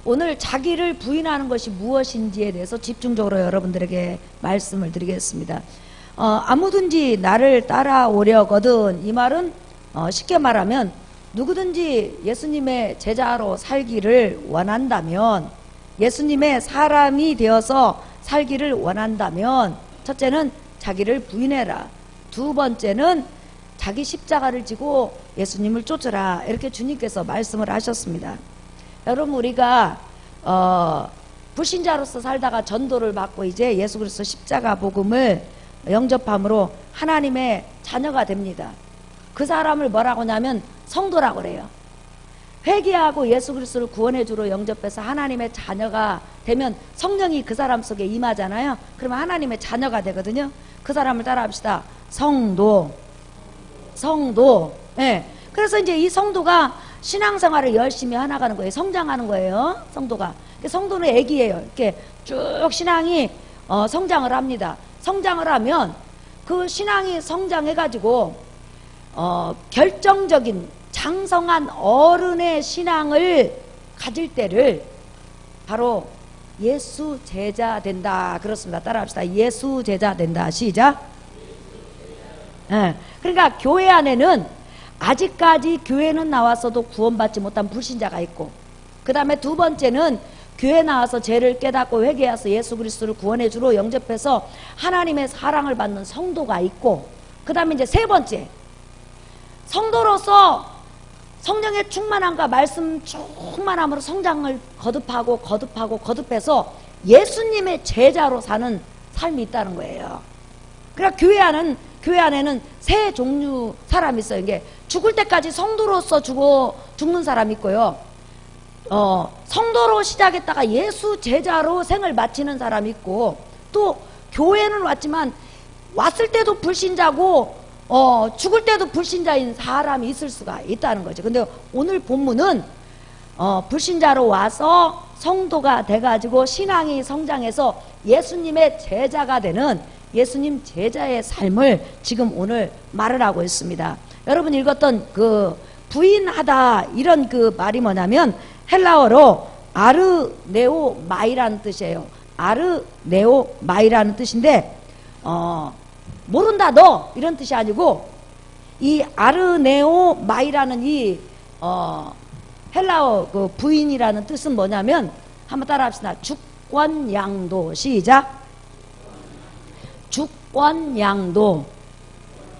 오늘 자기를 부인하는 것이 무엇인지에 대해서 집중적으로 여러분들에게 말씀을 드리겠습니다. 아무든지 나를 따라오려거든, 이 말은 쉽게 말하면 누구든지 예수님의 제자로 살기를 원한다면, 예수님의 사람이 되어서 살기를 원한다면, 첫째는 자기를 부인해라, 두 번째는 자기 십자가를 지고 예수님을 쫓으라, 이렇게 주님께서 말씀을 하셨습니다. 여러분, 우리가 불신자로서 살다가 전도를 받고 이제 예수 그리스도 십자가 복음을 영접함으로 하나님의 자녀가 됩니다. 그 사람을 뭐라고 하냐면 성도라고 그래요. 회개하고 예수 그리스도를 구원의 주로 영접해서 하나님의 자녀가 되면 성령이 그 사람 속에 임하잖아요. 그러면 하나님의 자녀가 되거든요. 그 사람을 따라합시다. 성도. 예. 그래서 이제 이 성도가 신앙생활을 열심히 해나가는 거예요. 성장하는 거예요. 성도가. 성도는 애기예요. 이렇게 쭉 신앙이 성장을 합니다. 성장을 하면 그 신앙이 성장해가지고 결정적인 장성한 어른의 신앙을 가질 때를 바로 예수 제자 된다, 그렇습니다. 따라합시다. 예수 제자 된다. 시작. 네. 그러니까 교회 안에는 아직까지 교회는 나와서도 구원받지 못한 불신자가 있고, 그 다음에 두 번째는 교회 나와서 죄를 깨닫고 회개해서 예수 그리스도를 구원의 주로 영접해서 하나님의 사랑을 받는 성도가 있고, 그 다음에 이제 세 번째, 성도로서 성령의 충만함과 말씀 충만함으로 성장을 거듭해서 예수님의 제자로 사는 삶이 있다는 거예요. 그러니까 교회 안에는 세 종류 사람이 있어요. 이게 죽을 때까지 성도로서 죽는 사람이 있고요. 성도로 시작했다가 예수 제자로 생을 마치는 사람이 있고, 또 교회는 왔지만 왔을 때도 불신자고 죽을 때도 불신자인 사람이 있을 수가 있다는 거죠. 근데 오늘 본문은 불신자로 와서 성도가 돼가지고 신앙이 성장해서 예수님의 제자가 되는 예수님 제자의 삶을 지금 오늘 말을 하고 있습니다. 여러분 읽었던 그 부인하다, 이런 그 말이 뭐냐면 헬라어로 아르네오 마이라는 뜻이에요. 아르네오 마이라는 뜻인데 모른다 너, 이런 뜻이 아니고, 이 아르네오 마이라는 이 헬라어 그 부인이라는 뜻은 뭐냐면, 한번 따라합시다. 주권양도. 시작. 주권양도.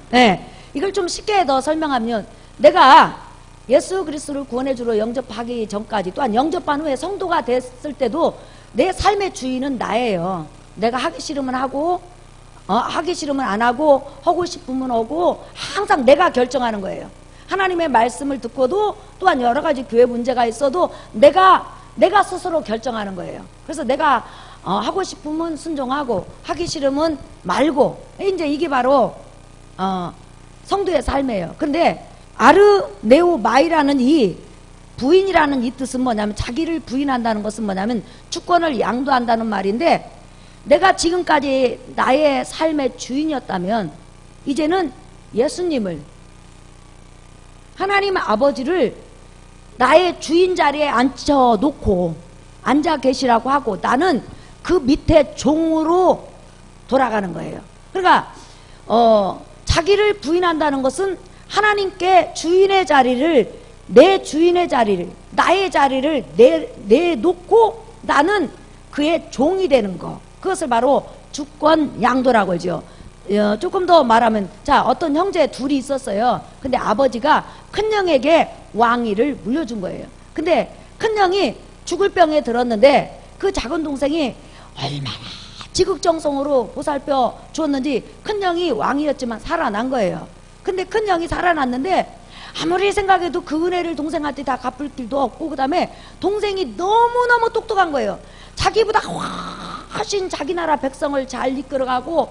네, 이걸 좀 쉽게 더 설명하면, 내가 예수 그리스도를 구원의 주로 영접하기 전까지, 또한 영접한 후에 성도가 됐을 때도 내 삶의 주인은 나예요. 내가 하기 싫으면 하고 하기 싫으면 안 하고, 하고 싶으면 하고, 항상 내가 결정하는 거예요. 하나님의 말씀을 듣고도, 또한 여러 가지 교회 문제가 있어도 내가 스스로 결정하는 거예요. 그래서 내가 하고 싶으면 순종하고, 하기 싫으면 말고, 이제 이게 바로 성도의 삶이에요. 그런데 아르네오 마이라는 이 부인이라는 이 뜻은 뭐냐면, 자기를 부인한다는 것은 뭐냐면 주권을 양도한다는 말인데, 내가 지금까지 나의 삶의 주인이었다면 이제는 예수님을, 하나님 아버지를 나의 주인 자리에 앉혀놓고 앉아 계시라고 하고, 나는 그 밑에 종으로 돌아가는 거예요. 그러니까 자기를 부인한다는 것은 하나님께 주인의 자리를, 내 주인의 자리를, 나의 자리를 내놓고 나는 그의 종이 되는 거, 그것을 바로 주권 양도라고 하죠. 조금 더 말하면, 자, 어떤 형제 둘이 있었어요. 근데 아버지가 큰형에게 왕위를 물려준 거예요. 근데 큰형이 죽을 병에 들었는데 그 작은 동생이 얼마나 지극정성으로 보살펴 주었는지 큰형이 왕이었지만 살아난 거예요. 근데 큰형이 살아났는데 아무리 생각해도 그 은혜를 동생한테 다 갚을 길도 없고, 그 다음에 동생이 너무너무 똑똑한 거예요. 자기보다 훨씬 자기 나라 백성을 잘 이끌어가고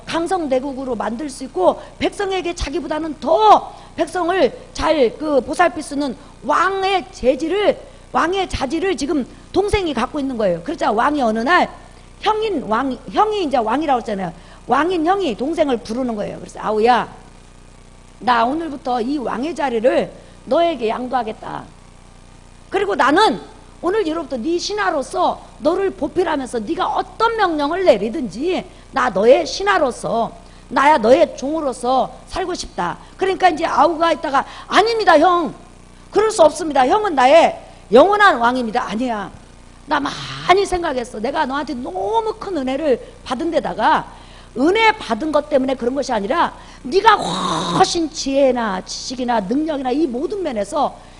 강성대국으로 만들 수 있고, 백성에게 자기보다는 더 백성을 잘 보살필 수 있는 왕의 자질을 지금 동생이 갖고 있는 거예요. 그러자 왕이 어느 날 형이 이제 왕이라고 했잖아요. 왕인 형이 동생을 부르는 거예요. 그래서 아우야, 나 오늘부터 이 왕의 자리를 너에게 양도하겠다. 그리고 나는 오늘 이로부터 네 신하로서 너를 보필하면서 네가 어떤 명령을 내리든지 나 너의 신하로서 나야 너의 종으로서 살고 싶다. 그러니까 이제 아우가 있다가 아닙니다 형, 그럴 수 없습니다. 형은 나의 영원한 왕입니다. 아니야, 나 많이 생각했어. 내가 너한테 너무 큰 은혜를 받은 데다가 은혜 받은 것 때문에 그런 것이 아니라 네가 훨씬 지혜나 지식이나 능력이나 이 모든 면에서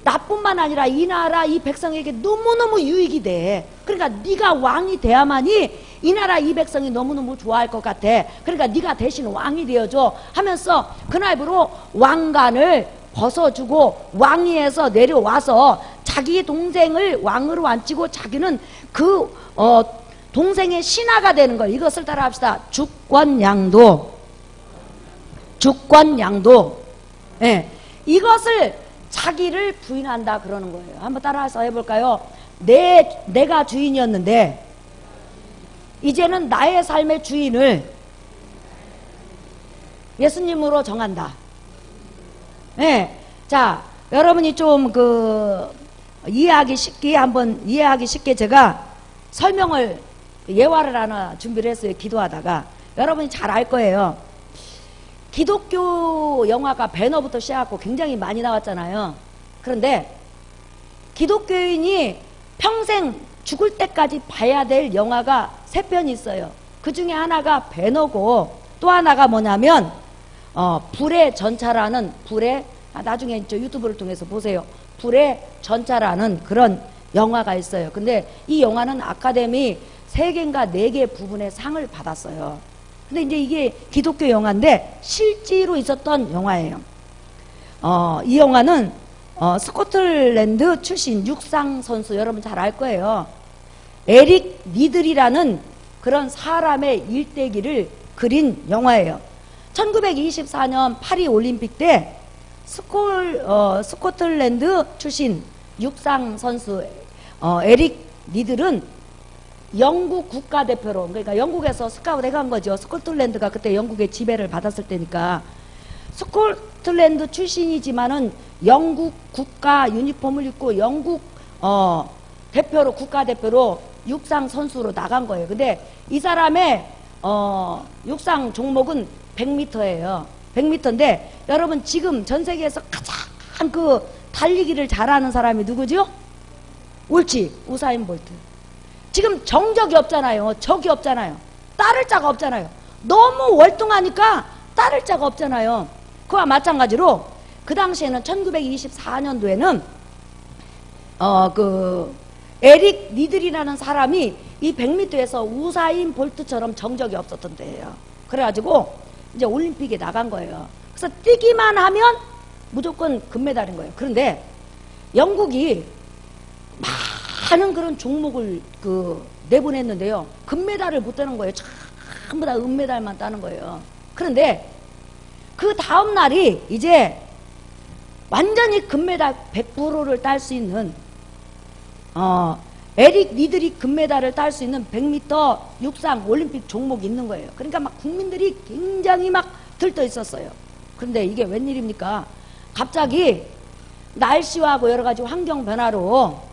나뿐만 아니라 이 나라 이 백성에게 너무너무 유익이 돼. 그러니까 네가 왕이 돼야만이 이 나라 이 백성이 너무너무 좋아할 것 같아. 그러니까 네가 대신 왕이 되어줘 하면서 그날부로 왕관을 벗어주고 왕위에서 내려와서 자기 동생을 왕으로 앉히고 자기는 그 동생의 신하가 되는 거예요. 이것을 따라 합시다. 주권양도. 주권양도. 예. 이것을 자기를 부인한다 그러는 거예요. 한번 따라서 해볼까요? 내가 주인이었는데 이제는 나의 삶의 주인을 예수님으로 정한다. 네. 자, 여러분이 좀 이해하기 쉽게 제가 설명을 예화를 하나 준비를 했어요. 기도하다가 여러분이 잘 알 거예요. 기독교 영화가 배너부터 시작하고 굉장히 많이 나왔잖아요. 그런데 기독교인이 평생 죽을 때까지 봐야 될 영화가 3편이 있어요. 그 중에 하나가 배너고 또 하나가 뭐냐면 불의 전차라는 나중에 저 유튜브를 통해서 보세요. 불의 전차라는 그런 영화가 있어요. 근데 이 영화는 아카데미 3개인가 4개 부분의 상을 받았어요. 근데 이제 이게 기독교 영화인데 실제로 있었던 영화예요. 이 영화는 스코틀랜드 출신 육상 선수, 여러분 잘 알 거예요. 에릭 니들이라는 그런 사람의 일대기를 그린 영화예요. 1924년 파리 올림픽 때 스코틀랜드 출신 육상 선수 에릭 니들은 영국 국가대표로, 그러니까 영국에서 스카우트 해간 거죠. 스코틀랜드가 그때 영국의 지배를 받았을 때니까. 스코틀랜드 출신이지만은 영국 국가 유니폼을 입고 영국 대표로, 국가대표로 육상 선수로 나간 거예요. 근데 이 사람의 육상 종목은 100m예요. 100m인데 여러분 지금 전 세계에서 가장 달리기를 잘하는 사람이 누구죠? 옳지, 우사인 볼트. 지금 정적이 없잖아요. 적이 없잖아요. 따를 자가 없잖아요. 너무 월등하니까 따를 자가 없잖아요. 그와 마찬가지로 그 당시에는 1924년도에는 에릭 니들이라는 사람이 이 100m에서 우사인 볼트처럼 정적이 없었던 때예요. 그래가지고 이제 올림픽에 나간 거예요. 그래서 뛰기만 하면 무조건 금메달인 거예요. 그런데 영국이 많은 그런 종목을 내보냈는데요. 금메달을 못 따는 거예요. 전부 다 은메달만 따는 거예요. 그런데 그 다음 날이 이제 완전히 금메달 100%를 딸 수 있는 에릭 니들이 금메달을 딸 수 있는 100m 육상 올림픽 종목이 있는 거예요. 그러니까 막 국민들이 굉장히 막 들떠 있었어요. 그런데 이게 웬일입니까? 갑자기 날씨와 여러 가지 환경 변화로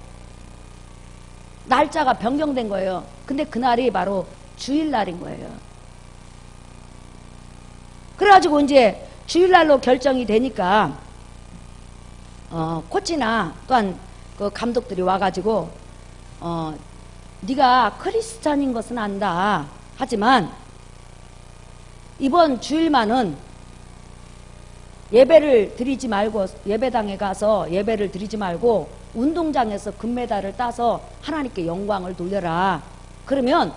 날짜가 변경된 거예요. 근데 그날이 바로 주일날인 거예요. 그래가지고 이제 주일날로 결정이 되니까 코치나 또한 그 감독들이 와가지고 네가 크리스찬인 것은 안다. 하지만 이번 주일만은 예배를 드리지 말고, 예배당에 가서 예배를 드리지 말고 운동장에서 금메달을 따서 하나님께 영광을 돌려라. 그러면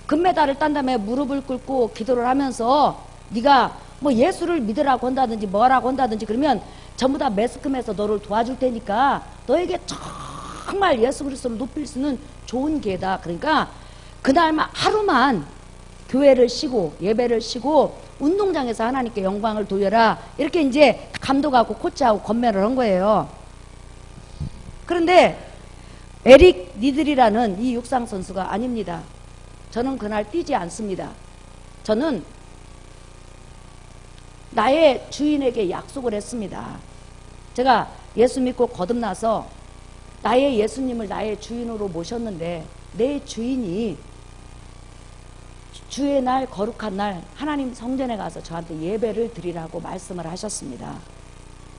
금메달을 딴 다음에 무릎을 꿇고 기도를 하면서 네가 뭐 예수를 믿으라고 한다든지 뭐라고 한다든지 그러면 전부 다 매스컴에서 너를 도와줄 테니까 너에게 정말 예수 그리스도를 높일 수 있는 좋은 기회다. 그러니까 그날만 하루만 교회를 쉬고 예배를 쉬고 운동장에서 하나님께 영광을 돌려라. 이렇게 이제 감독하고 코치하고 권면을 한 거예요. 그런데 에릭 니들이라는 이 육상 선수가 아닙니다. 저는 그날 뛰지 않습니다. 저는 나의 주인에게 약속을 했습니다. 제가 예수 믿고 거듭나서 나의 예수님을 나의 주인으로 모셨는데 내 주인이 주의 날 거룩한 날 하나님 성전에 가서 저한테 예배를 드리라고 말씀을 하셨습니다.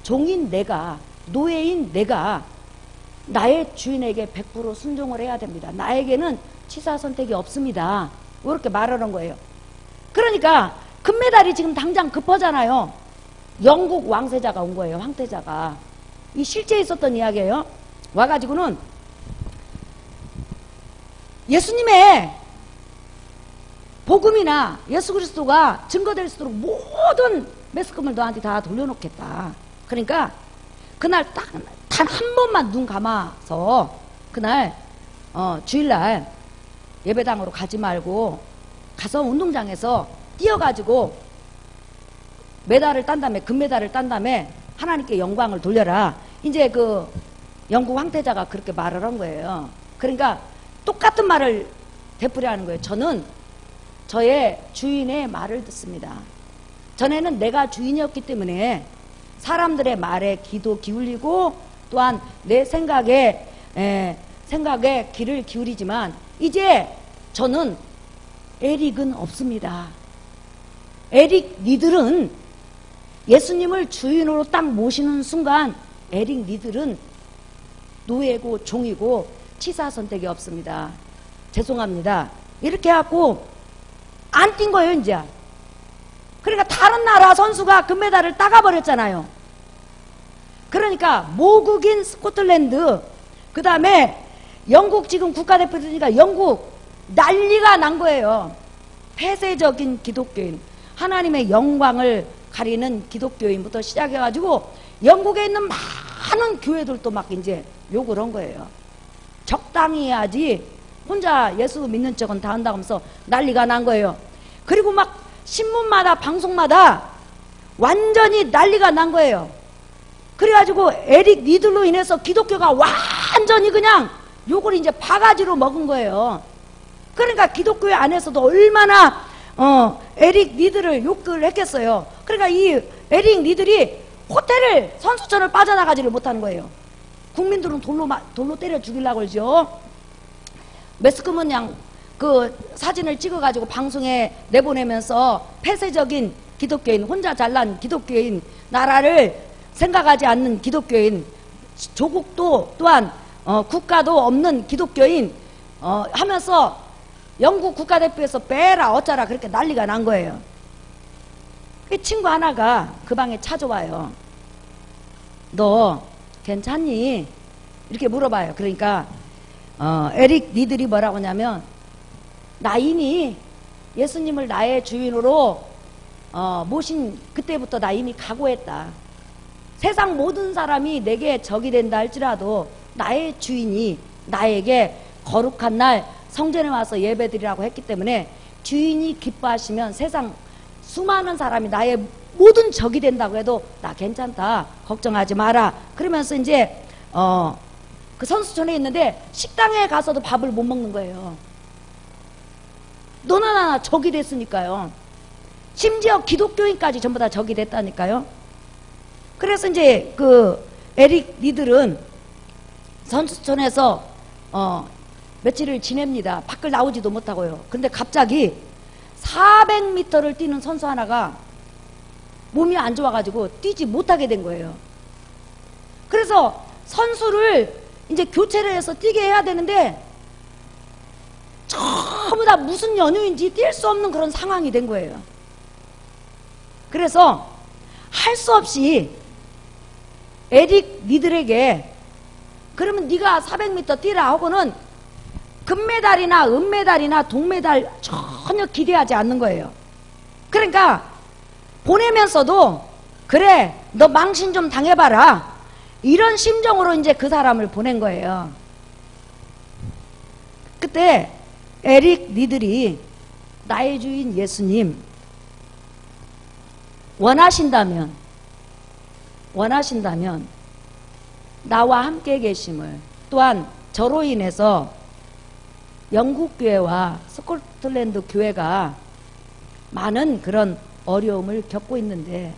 종인 내가, 노예인 내가 나의 주인에게 100% 순종을 해야 됩니다. 나에게는 취사 선택이 없습니다. 이렇게 말하는 거예요. 그러니까 금메달이 지금 당장 급하잖아요. 영국 왕세자가 온 거예요. 황태자가. 이 실제 있었던 이야기예요. 와가지고는 예수님의 복음이나 예수 그리스도가 증거될 수 있도록 모든 매스컴을 너한테 다 돌려놓겠다. 그러니까 그날 딱 단 한 번만 눈 감아서 그날 주일날 예배당으로 가지 말고 가서 운동장에서 뛰어가지고 메달을 딴 다음에 금메달을 딴 다음에 하나님께 영광을 돌려라. 이제 그 영국 황태자가 그렇게 말을 한 거예요. 그러니까 똑같은 말을 되풀이하는 거예요. 저는 저의 주인의 말을 듣습니다. 전에는 내가 주인이었기 때문에 사람들의 말에 귀도 기울이고 또한 내 생각에 귀를 기울이지만 이제 저는 에릭은 없습니다. 에릭 니들은 예수님을 주인으로 딱 모시는 순간 에릭 니들은 노예고 종이고 치사 선택이 없습니다. 죄송합니다. 이렇게 해갖고 안 뛴 거예요 이제. 그러니까 다른 나라 선수가 금메달을 따가버렸잖아요. 그러니까 모국인 스코틀랜드 그 다음에 영국 지금 국가대표들이니까 영국 난리가 난 거예요. 폐쇄적인 기독교인, 하나님의 영광을 가리는 기독교인부터 시작해가지고 영국에 있는 많은 교회들도 막 이제 욕을 한 거예요. 적당히 해야지 혼자 예수 믿는 척은 다 한다고 하면서 난리가 난 거예요. 그리고 막 신문마다 방송마다 완전히 난리가 난 거예요. 그래가지고 에릭 니들로 인해서 기독교가 완전히 그냥 욕을 이제 바가지로 먹은 거예요. 그러니까 기독교 안에서도 얼마나 에릭 니들을 욕을 했겠어요. 그러니까 이 에릭 니들이 호텔을 선수촌을 빠져나가지를 못하는 거예요. 국민들은 돌로 때려 죽이려고 그러죠. 매스컴은 그냥 그 사진을 찍어가지고 방송에 내보내면서 폐쇄적인 기독교인, 혼자 잘난 기독교인, 나라를 생각하지 않는 기독교인, 조국도 또한 국가도 없는 기독교인 하면서 영국 국가대표에서 빼라 어쩌라 그렇게 난리가 난 거예요. 그 친구 하나가 그 방에 찾아와요. 너 괜찮니? 이렇게 물어봐요. 그러니까 에릭 니들이 뭐라고 하냐면 나 이미 예수님을 나의 주인으로 모신 그때부터 나 이미 각오했다. 세상 모든 사람이 내게 적이 된다 할지라도 나의 주인이 나에게 거룩한 날 성전에 와서 예배드리라고 했기 때문에 주인이 기뻐하시면 세상 수많은 사람이 나의 모든 적이 된다고 해도 나 괜찮다. 걱정하지 마라. 그러면서 이제 그 선수촌에 있는데 식당에 가서도 밥을 못 먹는 거예요. 너나 나나 적이 됐으니까요. 심지어 기독교인까지 전부 다 적이 됐다니까요. 그래서 이제 그 에릭 니들은 선수촌에서 며칠을 지냅니다. 밖을 나오지도 못하고요. 근데 갑자기 400m를 뛰는 선수 하나가 몸이 안 좋아가지고 뛰지 못하게 된 거예요. 그래서 선수를 이제 교체를 해서 뛰게 해야 되는데 전부 다 무슨 연유인지 뛸 수 없는 그런 상황이 된 거예요. 그래서 할 수 없이 에릭 니들에게 그러면 네가 400m 뛰라 하고는 금메달이나 은메달이나 동메달 전혀 기대하지 않는 거예요. 그러니까 보내면서도 그래 너 망신 좀 당해봐라 이런 심정으로 이제 그 사람을 보낸 거예요. 그때 에릭 니들이 나의 주인 예수님 원하신다면 나와 함께 계심을 또한 저로 인해서 영국 교회와 스코틀랜드 교회가 많은 그런 어려움을 겪고 있는데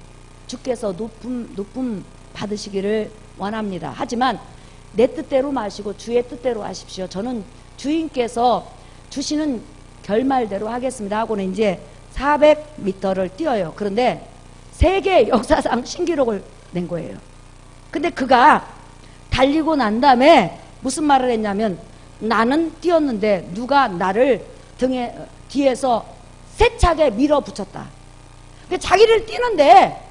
주께서 높음 받으시기를 원합니다. 하지만 내 뜻대로 마시고 주의 뜻대로 하십시오. 저는 주인께서 주시는 결말대로 하겠습니다 하고는 이제 400m를 뛰어요. 그런데 세계 역사상 신기록을 낸 거예요. 근데 그가 달리고 난 다음에 무슨 말을 했냐면, 나는 뛰었는데 누가 나를 뒤에서 세차게 밀어붙였다. 자기를 뛰는데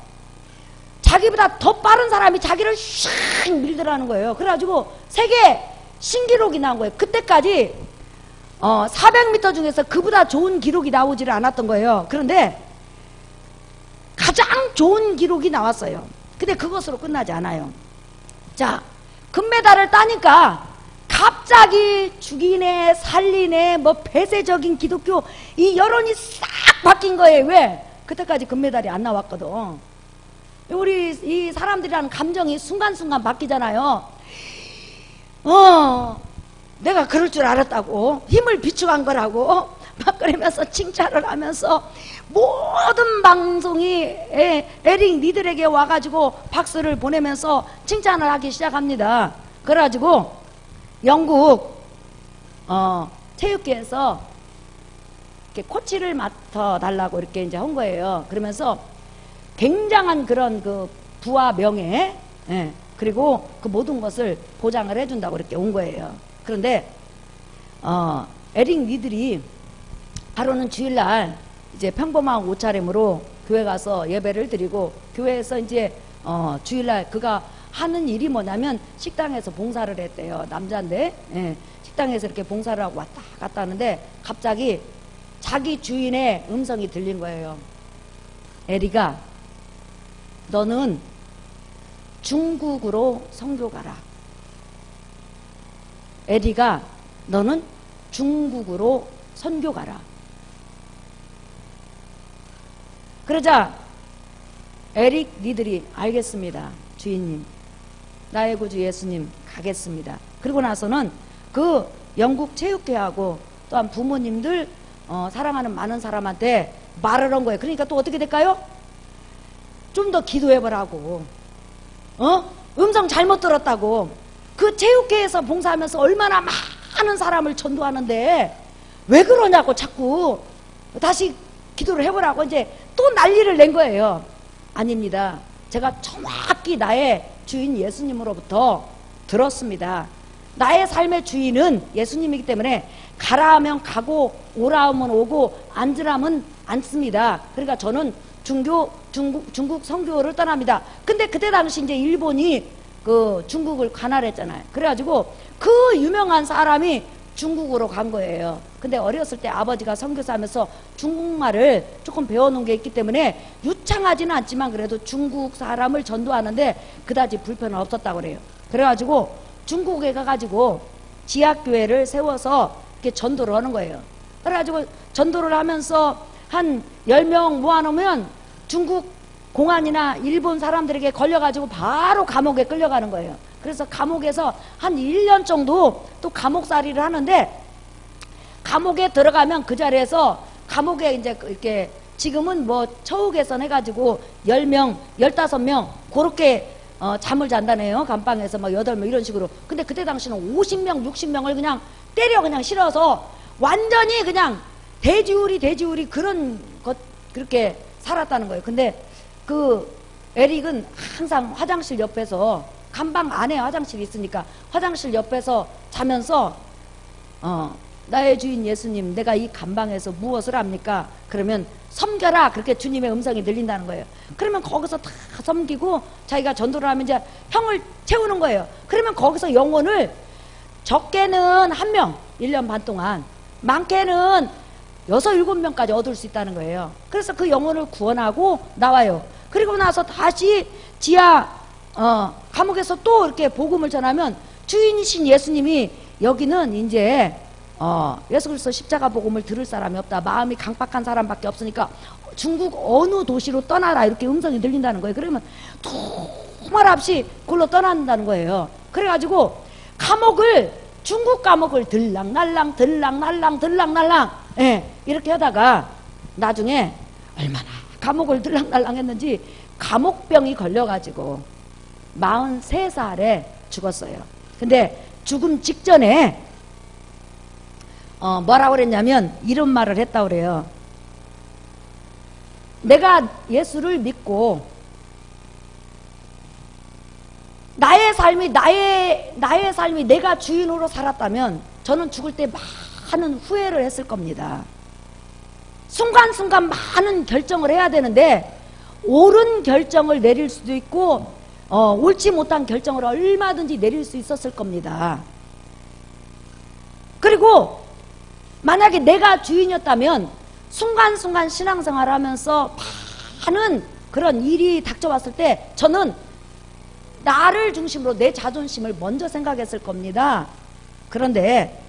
자기보다 더 빠른 사람이 자기를 샥 밀더라는 거예요. 그래가지고 세계 신기록이 나온 거예요. 그때까지 400m 중에서 그보다 좋은 기록이 나오지를 않았던 거예요. 그런데 가장 좋은 기록이 나왔어요. 근데 그것으로 끝나지 않아요. 자, 금메달을 따니까 갑자기 죽이네 살리네 뭐 폐쇄적인 기독교 이 여론이 싹 바뀐 거예요. 왜? 그때까지 금메달이 안 나왔거든. 우리 이 사람들이라는 감정이 순간순간 바뀌잖아요. 내가 그럴 줄 알았다고 힘을 비추간 거라고 막 그러면서 칭찬을 하면서 모든 방송이 에릭 니들에게 와가지고 박수를 보내면서 칭찬을 하기 시작합니다. 그래가지고 영국 체육계에서 이렇게 코치를 맡아달라고 이렇게 이제 한 거예요. 그러면서 굉장한 그런 그 부와 명예, 그리고 그 모든 것을 보장을 해준다고 이렇게 온 거예요. 그런데 에릭 니들이 하루는 주일날 이제 평범한 옷차림으로 교회 가서 예배를 드리고, 교회에서 이제 주일날 그가 하는 일이 뭐냐면 식당에서 봉사를 했대요. 남자인데 식당에서 이렇게 봉사를 하고 왔다 갔다 하는데 갑자기 자기 주인의 음성이 들린 거예요. 에리가, 너는 중국으로 선교 가라. 에리가, 너는 중국으로 선교 가라. 그러자 에릭 니들이, 알겠습니다 주인님, 나의 구주 예수님, 가겠습니다. 그리고 나서는 그 영국 체육회하고 또한 부모님들 사랑하는 많은 사람한테 말을 한 거예요. 그러니까 또 어떻게 될까요? 좀 더 기도해보라고, 음성 잘못 들었다고. 그 체육회에서 봉사하면서 얼마나 많은 사람을 전도하는데 왜 그러냐고 자꾸 다시 기도를 해보라고 이제 또 난리를 낸 거예요. 아닙니다. 제가 정확히 나의 주인 예수님으로부터 들었습니다. 나의 삶의 주인은 예수님이기 때문에 가라 하면 가고 오라 하면 오고 앉으라 하면 앉습니다. 그러니까 저는 중국 선교를 떠납니다. 근데 그때 당시 이제 일본이 그 중국을 관할했잖아요. 그래가지고 그 유명한 사람이 중국으로 간 거예요. 근데 어렸을 때 아버지가 선교사하면서 중국말을 조금 배워놓은 게 있기 때문에 유창하지는 않지만 그래도 중국 사람을 전도하는데 그다지 불편은 없었다고 그래요. 그래가지고 중국에 가가지고 지하교회를 세워서 이렇게 전도를 하는 거예요. 그래가지고 전도를 하면서 한 10명 모아놓으면 중국 공안이나 일본 사람들에게 걸려가지고 바로 감옥에 끌려가는 거예요. 그래서 감옥에서 한 1년 정도 또 감옥살이를 하는데, 감옥에 들어가면 그 자리에서 감옥에 이제 이렇게 지금은 뭐 처우 개선해가지고 10명, 15명 그렇게 잠을 잔다네요. 감방에서 막 8명 이런 식으로. 근데 그때 당시는 50명, 60명을 그냥 때려 그냥 실어서 완전히 그냥 돼지우리 그런 것 그렇게 살았다는 거예요. 근데 그 에릭은 항상 화장실 옆에서, 감방 안에 화장실이 있으니까 화장실 옆에서 자면서 나의 주인 예수님, 내가 이 감방에서 무엇을 합니까? 그러면 섬겨라, 그렇게 주님의 음성이 들린다는 거예요. 그러면 거기서 다 섬기고 자기가 전도를 하면 이제 형을 채우는 거예요. 그러면 거기서 영혼을 적게는 1명 1년 반 동안, 많게는 6, 7명까지 얻을 수 있다는 거예요. 그래서 그 영혼을 구원하고 나와요. 그리고 나서 다시 지하 감옥에서 또 이렇게 복음을 전하면 주인이신 예수님이, 여기는 이제 예수 그리스도 십자가 복음을 들을 사람이 없다, 마음이 강박한 사람밖에 없으니까 중국 어느 도시로 떠나라, 이렇게 음성이 들린다는 거예요. 그러면 두말 없이 그걸로 떠난다는 거예요. 그래가지고 중국 감옥을 들락날랑 이렇게 하다가 나중에 얼마나 감옥을 들락날랑 했는지 감옥병이 걸려가지고 43살에 죽었어요. 근데 죽음 직전에 뭐라고 그랬냐면 이런 말을 했다고 그래요. 내가 예수를 믿고 나의 삶이 내가 주인으로 살았다면 저는 죽을 때 많은 후회를 했을 겁니다. 순간순간 많은 결정을 해야 되는데 옳은 결정을 내릴 수도 있고 옳지 못한 결정을 얼마든지 내릴 수 있었을 겁니다. 그리고 만약에 내가 주인이었다면 순간순간 신앙생활을 하면서 많은 그런 일이 닥쳐왔을 때 저는 나를 중심으로 내 자존심을 먼저 생각했을 겁니다. 그런데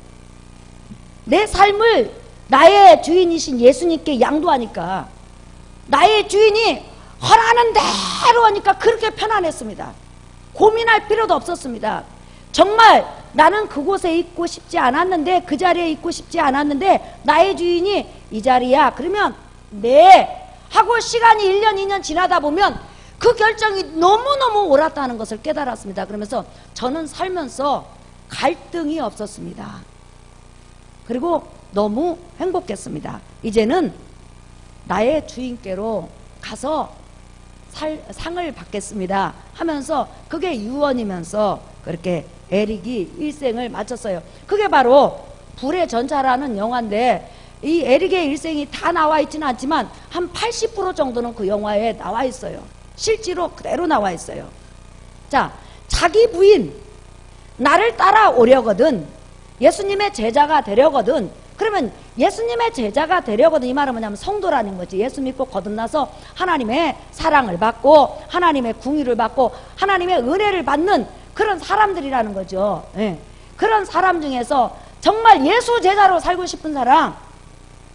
내 삶을 나의 주인이신 예수님께 양도하니까 나의 주인이 허락하는 대로 하니까 그렇게 편안했습니다. 고민할 필요도 없었습니다. 정말 나는 그곳에 있고 싶지 않았는데, 그 자리에 있고 싶지 않았는데 나의 주인이 이 자리야 그러면 네 하고 시간이 1년 2년 지나다 보면 그 결정이 너무너무 옳았다는 것을 깨달았습니다. 그러면서 저는 살면서 갈등이 없었습니다. 그리고 너무 행복했습니다. 이제는 나의 주인께로 가서 상을 받겠습니다 하면서 그게 유언이면서 그렇게 에릭이 일생을 마쳤어요. 그게 바로 불의 전차라는 영화인데 이 에릭의 일생이 다 나와 있지는 않지만 한 80% 정도는 그 영화에 나와 있어요. 실제로 그대로 나와 있어요. 자, 자기 부인 나를 따라오려거든, 예수님의 제자가 되려거든, 그러면 예수님의 제자가 되려거든 이 말은 뭐냐면 성도라는 거지. 예수 믿고 거듭나서 하나님의 사랑을 받고 하나님의 궁유를 받고 하나님의 은혜를 받는 그런 사람들이라는 거죠. 예. 그런 사람 중에서 정말 예수 제자로 살고 싶은 사람,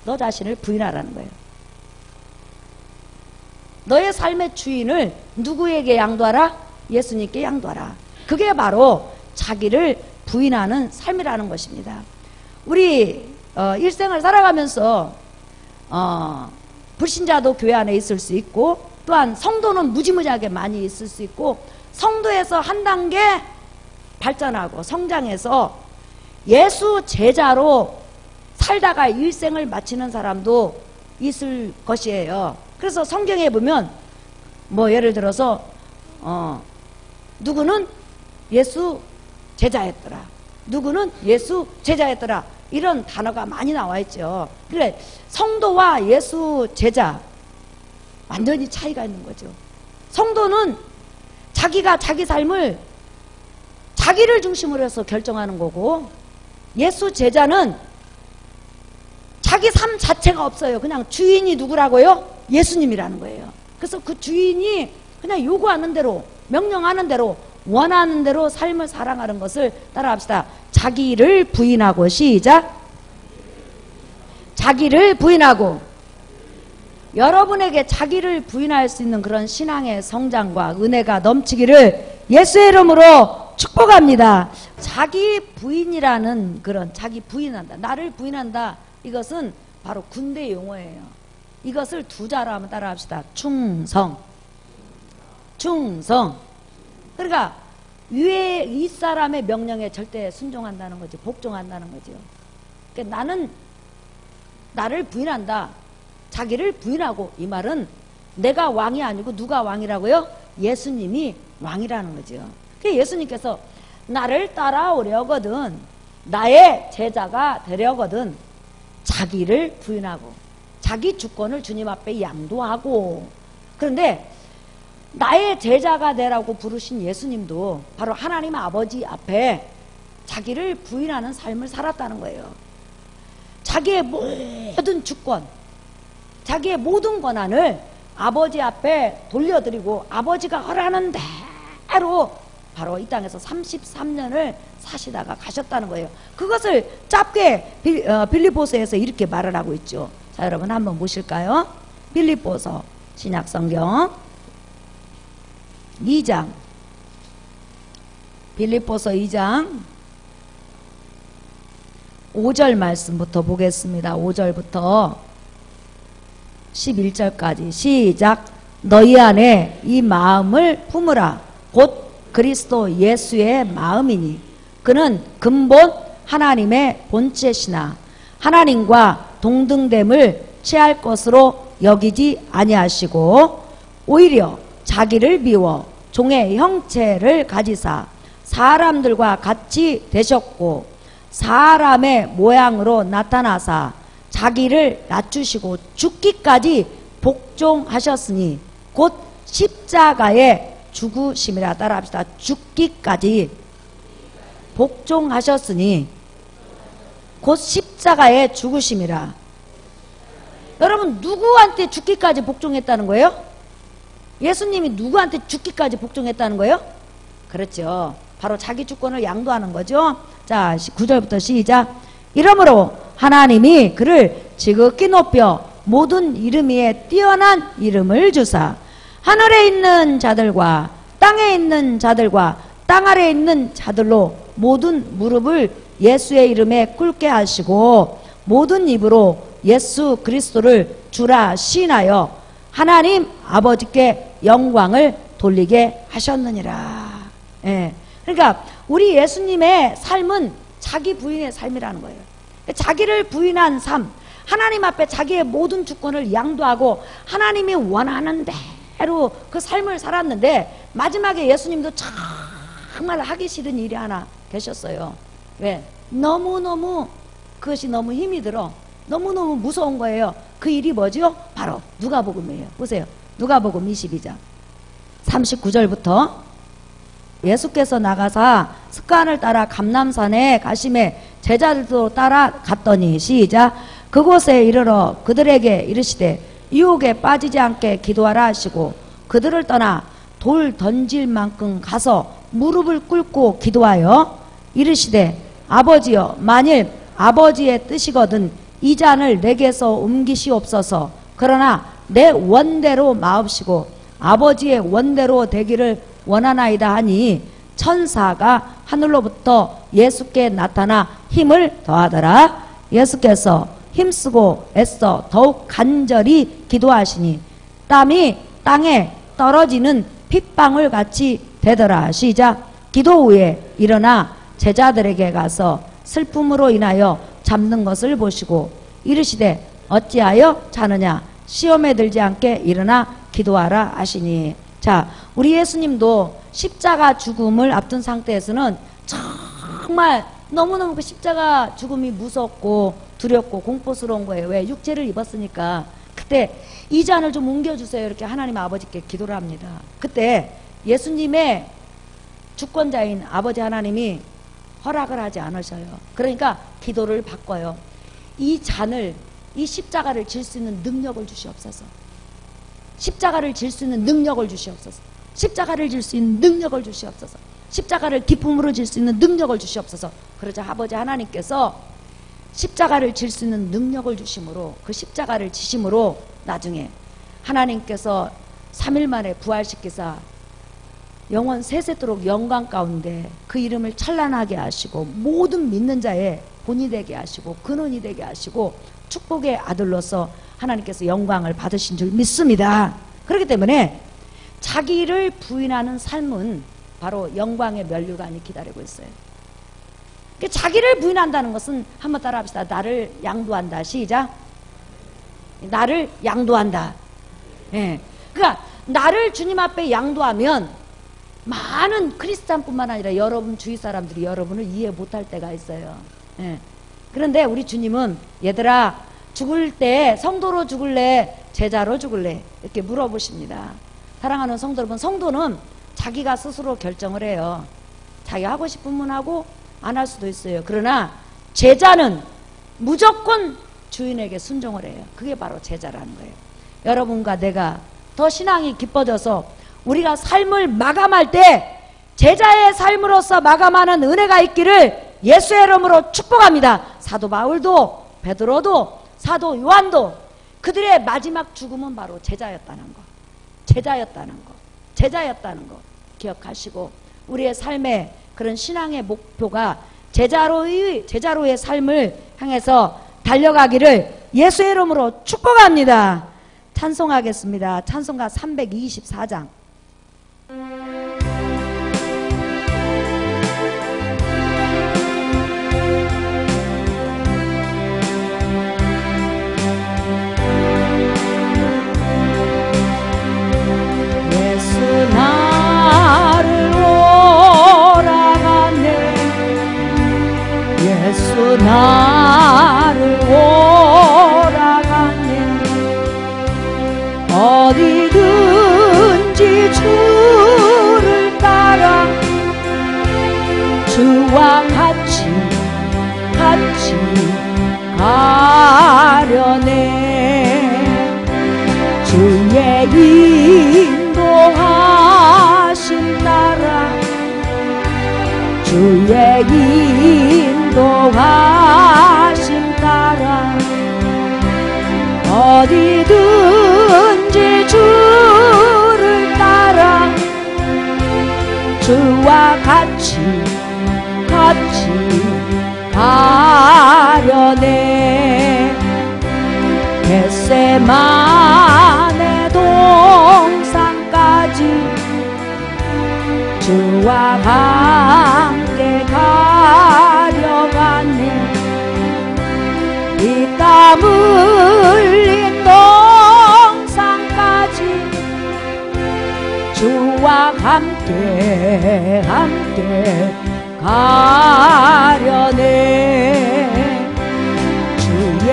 너 자신을 부인하라는 거예요. 너의 삶의 주인을 누구에게 양도하라? 예수님께 양도하라. 그게 바로 자기를 부인하는 삶이라는 것입니다. 우리 일생을 살아가면서 불신자도 교회 안에 있을 수 있고 또한 성도는 무지무지하게 많이 있을 수 있고 성도에서 한 단계 발전하고 성장해서 예수 제자로 살다가 일생을 마치는 사람도 있을 것이에요. 그래서 성경에 보면 뭐 예를 들어서 누구는 예수 제자였더라, 누구는 예수 제자였더라, 이런 단어가 많이 나와 있죠. 그래, 성도와 예수 제자 완전히 차이가 있는 거죠. 성도는 자기가 자기 삶을 자기를 중심으로 해서 결정하는 거고, 예수 제자는 자기 삶 자체가 없어요. 그냥 주인이 누구라고요? 예수님이라는 거예요. 그래서 그 주인이 그냥 요구하는 대로, 명령하는 대로, 원하는 대로 삶을 살아가는 것을 따라합시다. 자기를 부인하고, 시작. 자기를 부인하고. 여러분에게 자기를 부인할 수 있는 그런 신앙의 성장과 은혜가 넘치기를 예수의 이름으로 축복합니다. 자기 부인이라는 그런, 자기 부인한다, 나를 부인한다, 이것은 바로 군대 용어예요. 이것을 두 자로 한번 따라합시다. 충성. 충성. 그러니까 위에 윗사람의 명령에 절대 순종한다는 거지, 복종한다는 거죠. 그러니까 나는 나를 부인한다, 자기를 부인하고, 이 말은 내가 왕이 아니고 누가 왕이라고요? 예수님이 왕이라는 거죠. 그래서 예수님께서 나를 따라오려거든, 나의 제자가 되려거든 자기를 부인하고 자기 주권을 주님 앞에 양도하고. 그런데 나의 제자가 되라고 부르신 예수님도 바로 하나님 아버지 앞에 자기를 부인하는 삶을 살았다는 거예요. 자기의 모든 주권, 자기의 모든 권한을 아버지 앞에 돌려드리고 아버지가 허락하는 대로 바로 이 땅에서 33년을 사시다가 가셨다는 거예요. 그것을 짧게 빌립보서에서 이렇게 말을 하고 있죠. 자, 여러분 한번 보실까요? 빌립보서 신약성경 2장, 빌립보서 2장 5절 말씀부터 보겠습니다. 5절부터 11절까지 시작. 너희 안에 이 마음을 품으라. 곧 그리스도 예수의 마음이니 그는 근본 하나님의 본체시나 하나님과 동등됨을 취할 것으로 여기지 아니하시고 오히려 자기를 비워 종의 형체를 가지사 사람들과 같이 되셨고 사람의 모양으로 나타나사 자기를 낮추시고 죽기까지 복종하셨으니 곧 십자가에 죽으심이라. 따라합시다. 죽기까지 복종하셨으니 곧 십자가에 죽으심이라. 여러분, 누구한테 죽기까지 복종했다는 거예요? 예수님이 누구한테 죽기까지 복종했다는 거예요? 그렇죠. 바로 자기 주권을 양도하는 거죠. 자, 9절부터 시작. 이러므로 하나님이 그를 지극히 높여 모든 이름 위에 뛰어난 이름을 주사 하늘에 있는 자들과 땅에 있는 자들과 땅 아래에 있는 자들로 모든 무릎을 예수의 이름에 꿇게 하시고 모든 입으로 예수 그리스도를 주라 시인하여 하나님 아버지께 영광을 돌리게 하셨느니라. 예. 그러니까 우리 예수님의 삶은 자기 부인의 삶이라는 거예요. 자기를 부인한 삶, 하나님 앞에 자기의 모든 주권을 양도하고 하나님이 원하는 대로 그 삶을 살았는데 마지막에 예수님도 정말 하기 싫은 일이 하나 계셨어요. 왜? 너무너무 그것이 너무 힘이 들어. 너무너무 무서운 거예요. 그 일이 뭐죠? 바로 누가복음이에요. 보세요. 누가복음 22장 39절부터 예수께서 나가사 습관을 따라 감람산에 가심에 제자들도 따라갔더니 시작. 그곳에 이르러 그들에게 이르시되 유혹에 빠지지 않게 기도하라 하시고 그들을 떠나 돌 던질 만큼 가서 무릎을 꿇고 기도하여 이르시되 아버지여 만일 아버지의 뜻이거든 이 잔을 내게서 옮기시옵소서. 그러나 내 원대로 마옵시고 아버지의 원대로 되기를 원하나이다 하니 천사가 하늘로부터 예수께 나타나 힘을 더하더라. 예수께서 힘쓰고 애써 더욱 간절히 기도하시니 땀이 땅에 떨어지는 핏방울 같이 되더라. 시작. 기도 후에 일어나 제자들에게 가서 슬픔으로 인하여 잠든 것을 보시고 이르시되 어찌하여 자느냐 시험에 들지 않게 일어나 기도하라 하시니. 자, 우리 예수님도 십자가 죽음을 앞둔 상태에서는 정말 너무너무 그 십자가 죽음이 무섭고 두렵고 공포스러운 거예요. 왜? 육체를 입었으니까. 그때 이 잔을 좀 옮겨주세요. 이렇게 하나님 아버지께 기도를 합니다. 그때 예수님의 주권자인 아버지 하나님이 허락을 하지 않으셔요. 그러니까 기도를 바꿔요. 이 잔을, 이 십자가를 질 수 있는 능력을 주시옵소서. 십자가를 질 수 있는 능력을 주시옵소서. 십자가를 질 수 있는 능력을 주시옵소서. 십자가를 기쁨으로 질 수 있는 능력을 주시옵소서. 그러자 아버지 하나님께서 십자가를 질 수 있는 능력을 주심으로 그 십자가를 지심으로 나중에 하나님께서 3일 만에 부활시키사 영원 세세토록 영광 가운데 그 이름을 찬란하게 하시고 모든 믿는 자의 본이 되게 하시고 근원이 되게 하시고 축복의 아들로서 하나님께서 영광을 받으신 줄 믿습니다. 그렇기 때문에 자기를 부인하는 삶은 바로 영광의 면류관이 기다리고 있어요. 자기를 부인한다는 것은 한번 따라 합시다. 나를 양도한다. 시작. 나를 양도한다. 예. 그러니까 나를 주님 앞에 양도하면 많은 크리스찬뿐만 아니라 여러분 주위 사람들이 여러분을 이해 못할 때가 있어요. 예. 그런데 우리 주님은 얘들아 죽을 때 성도로 죽을래 제자로 죽을래 이렇게 물어보십니다. 사랑하는 성도 여러분, 성도는 자기가 스스로 결정을 해요. 자기 하고 싶으면 하고 안 할 수도 있어요. 그러나 제자는 무조건 주인에게 순종을 해요. 그게 바로 제자라는 거예요. 여러분과 내가 더 신앙이 깊어져서 우리가 삶을 마감할 때 제자의 삶으로서 마감하는 은혜가 있기를 예수의 이름으로 축복합니다. 사도 바울도 베드로도 사도 요한도 그들의 마지막 죽음은 바로 제자였다는 거. 제자였다는 거. 제자였다는 거 기억하시고 우리의 삶의 그런 신앙의 목표가 제자로의 삶을 향해서 달려가기를 예수의 이름으로 축복합니다. 찬송하겠습니다. 찬송가 324장. 나를 오라가네. 어디든지 주를 따라 주와 같이 가려네. 주의 인도하심 따라 주의 인도하심 따라 어디든지 주를 따라 주와 같이 가려네. 겟세마네 동산까지 주와 함께 가려가네. 이 땀 흘린 동산까지 주와 함께 가려네. 주의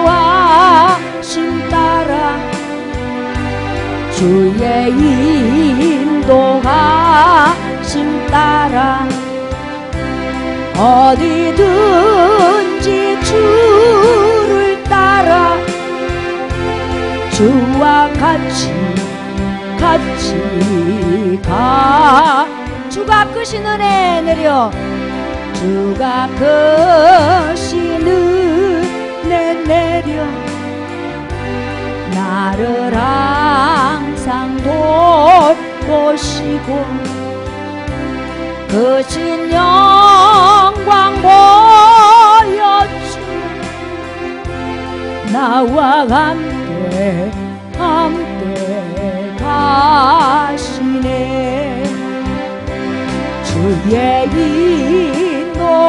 인도하심 따라 주의 인도하심 따라 어디든지 주를 따라 주와 같이 가. 주가 크신 은혜 내려 주가 크신 은혜 내려 나를 항상 돌보시고 크신 영광 보여주며 나와 함께 가시네. 주의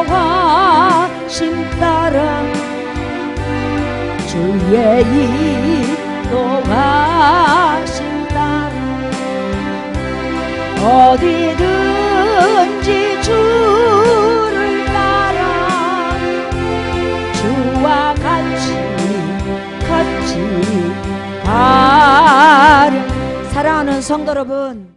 인도하심 따라 주의 인도하심 따라 어디든지 주를 따라 주와 같이 가려. 사랑하는 성도 여러분,